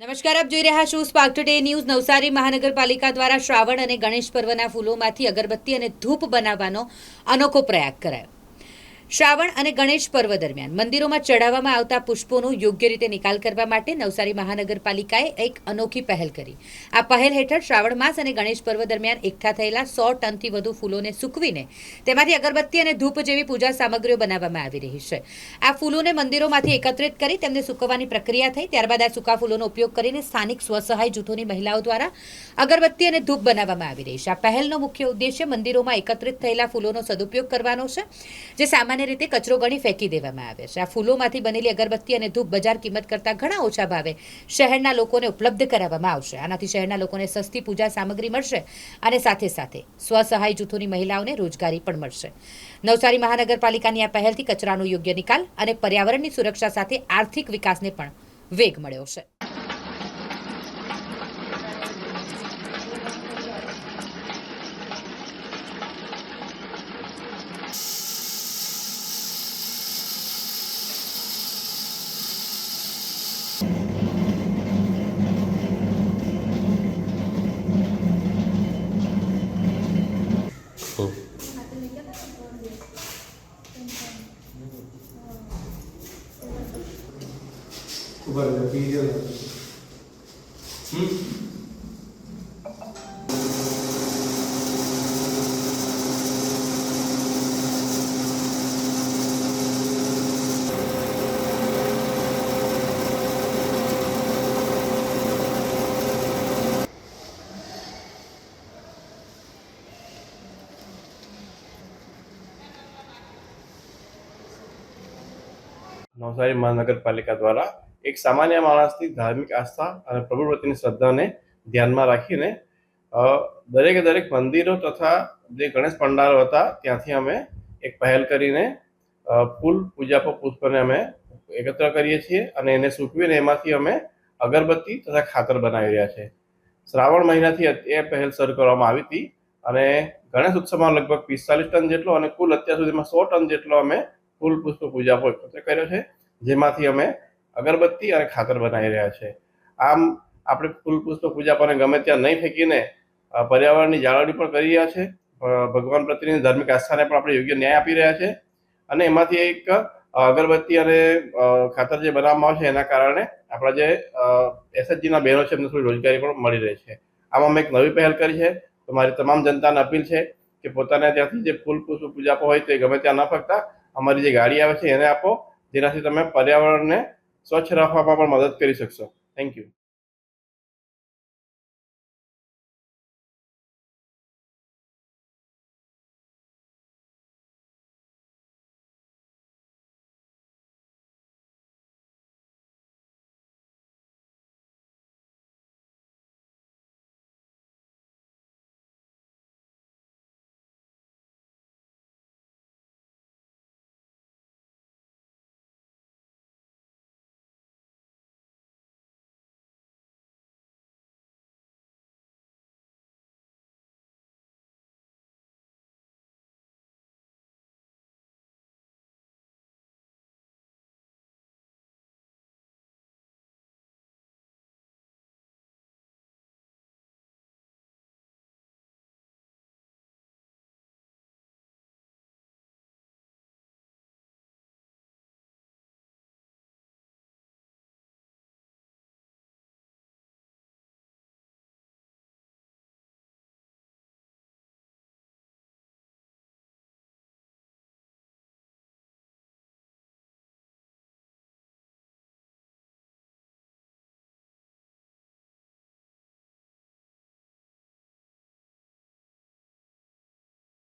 નમસ્કાર, આપ જોઈ રહ્યા છો સ્પાર્ક ટુડે ન્યૂઝ. નવસારી મહાનગરપાલિકા દ્વારા શ્રાવણ અને ગણેશ પર્વના ફૂલોમાંથી અગરબત્તી અને ધૂપ બનાવવાનો અનોખો પ્રયાસ કરાયો. શ્રાવણ અને ગણેશ પર્વ દરમિયાન મંદિરોમાં ચઢાવવામાં આવતા પુષ્પોનો યોગ્ય રીતે નિકાલ કરવા માટે નવસારી મહાનગરપાલિકાએ એક અનોખી પહેલ કરી. આ પહેલ હેઠળ શ્રાવણ માસ અને ગણેશ પર્વ દરમિયાન એકઠા થયેલા 100 ટનથી વધુ ફૂલોને સૂકવીને તેમાંથી અગરબત્તી અને ધૂપ જેવી પૂજા સામગ્રીઓ બનાવવામાં આવી રહી છે. આ ફૂલોને મંદિરોમાંથી એકત્રિત કરી તેમને સૂકવવાની પ્રક્રિયા થઈ. ત્યારબાદ આ સૂકા ફૂલોનો ઉપયોગ કરીને સ્થાનિક સ્વસહાય જૂથોની મહિલાઓ દ્વારા અગરબત્તી અને ધૂપ બનાવવામાં આવી રહી છે. આ પહેલનો મુખ્ય ઉદ્દેશ્ય મંદિરોમાં એકત્રિત થયેલા ફૂલોનો સદુપયોગ કરવાનો છે, જે સામાન્ય રીતે કચરો ગણી ફેંકી દેવામાં આવે છે. આ ફૂલોમાંથી બનેલી અગરબત્તી અને ધૂપ બજાર કિંમત કરતાં ઘણા ઓછા ભાવે શહેરના લોકોને ઉપલબ્ધ કરાવવામાં આવશે. આનાથી શહેરના લોકોને સસ્તી પૂજા સામગ્રી મળશે અને સાથે સાથે સ્વસહાય જૂથોની મહિલાઓને રોજગારી પણ મળશે. નવસારી મહાનગરપાલિકાની આ પહેલથી કચરાનો યોગ્ય નિકાલ અને પર્યાવરણની સુરક્ષા સાથે આર્થિક વિકાસને પણ વેગ મળ્યો છે. ऊपर वीडियो નવસારી મહાનગરપાલિકા દ્વારા એક સામાન્ય માણસની ધાર્મિક આસ્થા અને પ્રભુ પ્રત્યેની શ્રદ્ધાને ધ્યાનમાં રાખીને દરેક મંદિરો તથા જે ગણેશ પંડાલો હતા ત્યાંથી અમે એક પહેલ કરીને ફૂલ પૂજા પુષ્પને અમે એકત્ર કરીએ છીએ અને એને સૂકવીને એમાંથી અમે અગરબત્તી તથા ખાતર બનાવી રહ્યા છે. શ્રાવણ મહિનાથી એ પહેલ શરૂ કરવામાં આવી હતી અને ગણેશ ઉત્સવમાં લગભગ 45 ટન જેટલો અને કુલ અત્યાર સુધીમાં 100 ટન જેટલો અમે ફૂલ પુષ્પ પૂજા એકત્ર કર્યો છે, જેમાંથી અમે અગરબત્તી અને ખાતર બનાવી રહ્યા છે. આમ આપણે ફૂલ પુષ્પ પૂજા પર ગમે ત્યાં નહીં ફેંકીને પર્યાવરણની જાળવણી પણ કરી રહ્યા છે. ભગવાન પ્રત્યેની ધાર્મિક આસ્થાને પણ આપણે યોગ્ય ન્યાય આપી રહ્યા છે અને એમાંથી એક અગરબત્તી અને ખાતર જે બનાવવામાં આવશે એના કારણે આપણા જે એસએચજીના બહેનો છે એમને થોડી રોજગારી પણ મળી રહે છે. આમાં અમે એક નવી પહેલ કરી છે. તો મારી તમામ જનતાને અપીલ છે કે પોતાને ત્યાંથી જે ફૂલ પુષ્પ પૂજા હોય તે ગમે ત્યાં ન ફેંકતા અમારી જે ગાડી આવે છે એને આપો, જેનાથી તમે પર્યાવરણને સ્વચ્છ રાખવામાં પણ મદદ કરી શકશો. Thank you.